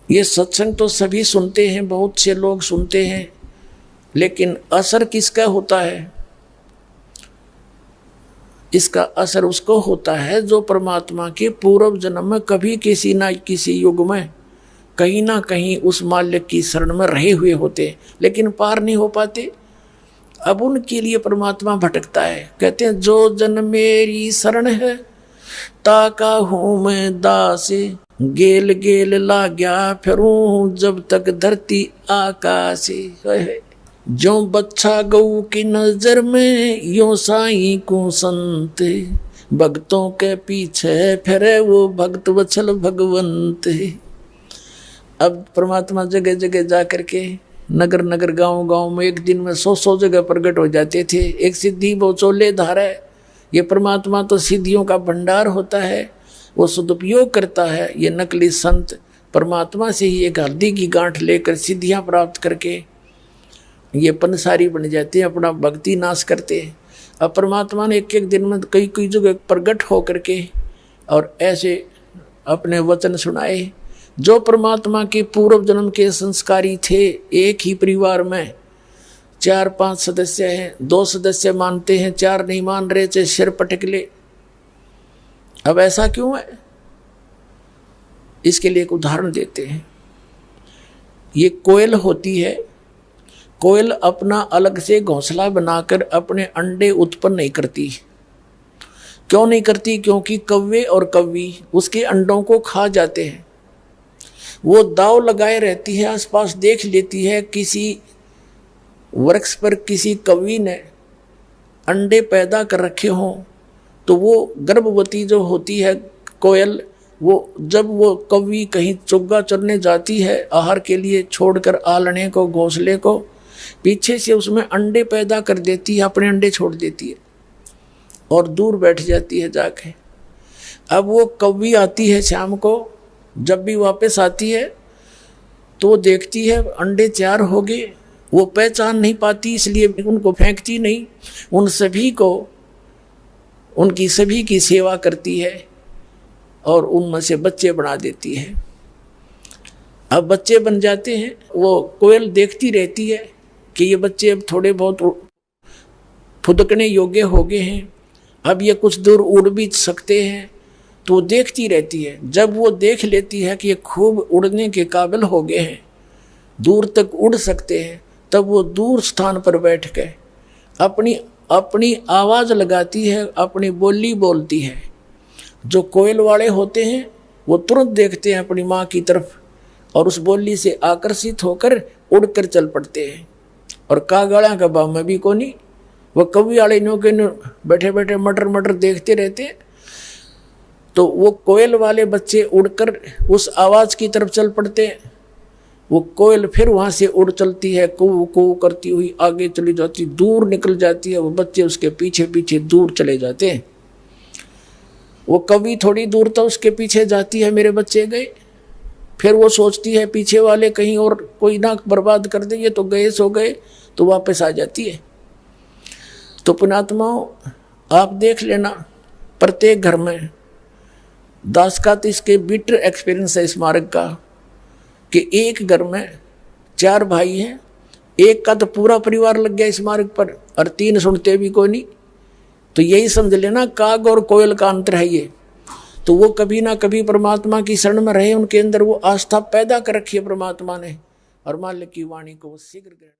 ये सत्संग तो सभी सुनते हैं, बहुत से लोग सुनते हैं, लेकिन असर किसका होता है? इसका असर उसको होता है जो परमात्मा के पूर्व जन्म में कभी किसी ना किसी युग में कहीं ना कहीं उस मालिक की शरण में रहे हुए होते, लेकिन पार नहीं हो पाते। अब उनके लिए परमात्मा भटकता है। कहते हैं जो जन मेरी शरण है ताका हूँ मैं दास, गेल गेल ला गया फिरूं जब तक धरती आकाश। जो बच्चा गऊ की नजर में यो साई को संत, भक्तों के पीछे फिरे वो भक्त वत्सल भगवंत। अब परमात्मा जगह जगह जा करके नगर नगर गांव गांव में एक दिन में 100 जगह प्रकट हो जाते थे। एक सिद्धि वो चोले धारा है। ये परमात्मा तो सिद्धियों का भंडार होता है, वो सदुपयोग करता है। ये नकली संत परमात्मा से ही एक हल्दी की गांठ लेकर सिद्धियां प्राप्त करके ये पंसारी बन जाते हैं, अपना भक्ति नाश करते हैं। अब परमात्मा ने एक एक दिन में कई कई जगह प्रकट हो करके और ऐसे अपने वचन सुनाए। जो परमात्मा के पूर्व जन्म के संस्कारी थे, एक ही परिवार में 4-5 सदस्य हैं, 2 सदस्य मानते हैं, 4 नहीं मान रहे, चाहे सिर पटक ले। अब ऐसा क्यों है? इसके लिए एक उदाहरण देते हैं। ये कोयल होती है, कोयल अपना अलग से घोंसला बनाकर अपने अंडे उत्पन्न नहीं करती। क्यों नहीं करती? क्योंकि कौवे और कौवी उसके अंडों को खा जाते हैं। वो दाव लगाए रहती है, आसपास देख लेती है किसी वृक्ष पर किसी कौवी ने अंडे पैदा कर रखे हों, तो वो गर्भवती जो होती है कोयल, वो जब वो कौवी कहीं चुग्गा चरने जाती है आहार के लिए, छोड़कर आलने को घोंसले को, पीछे से उसमें अंडे पैदा कर देती है, अपने अंडे छोड़ देती है और दूर बैठ जाती है जाके। अब वो कौवी आती है शाम को, जब भी वापस आती है तो देखती है अंडे 4 हो गए। वो पहचान नहीं पाती, इसलिए उनको फेंकती नहीं, उन सभी को, उनकी सभी की सेवा करती है और उनमें से बच्चे बना देती है। अब बच्चे बन जाते हैं, वो कोयल देखती रहती है कि ये बच्चे अब थोड़े बहुत फुदकने योग्य हो गए हैं, अब ये कुछ दूर उड़ भी सकते हैं, तो वो देखती रहती है। जब वो देख लेती है कि ये खूब उड़ने के काबिल हो गए हैं, दूर तक उड़ सकते हैं, तब वो दूर स्थान पर बैठ के अपनी आवाज़ लगाती है, अपनी बोली बोलती है। जो कोयल वाले होते हैं वो तुरंत देखते हैं अपनी माँ की तरफ और उस बोली से आकर्षित होकर उड़कर चल पड़ते हैं। और कागड़ा का भाव में भी कोनी, वो कौवी वाले नो के बैठे बैठे मटर मटर देखते रहते हैं। तो वो कोयल वाले बच्चे उड़कर उस आवाज़ की तरफ चल पड़ते हैं। वो कोयल फिर वहाँ से उड़ चलती है, कू कू करती हुई आगे चली जाती, दूर निकल जाती है। वो बच्चे उसके पीछे पीछे दूर चले जाते हैं। वो कभी थोड़ी दूर तो उसके पीछे जाती है, मेरे बच्चे गए। फिर वो सोचती है पीछे वाले कहीं और कोई ना बर्बाद कर दे, ये तो गए सो गए, तो वापस आ जाती है। तो पुण्यात्माओं, आप देख लेना, प्रत्येक घर में दास का तो इसके बिटर एक्सपीरियंस है इस मार्ग का, कि एक घर में 4 भाई हैं, एक का तो पूरा परिवार लग गया इस मार्ग पर और 3 सुनते भी कोई नहीं। तो यही समझ लेना काग और कोयल का अंतर है ये। तो वो कभी ना कभी परमात्मा की शरण में रहे, उनके अंदर वो आस्था पैदा कर रखी है परमात्मा ने, और मालिक की वाणी को वो शीघ्र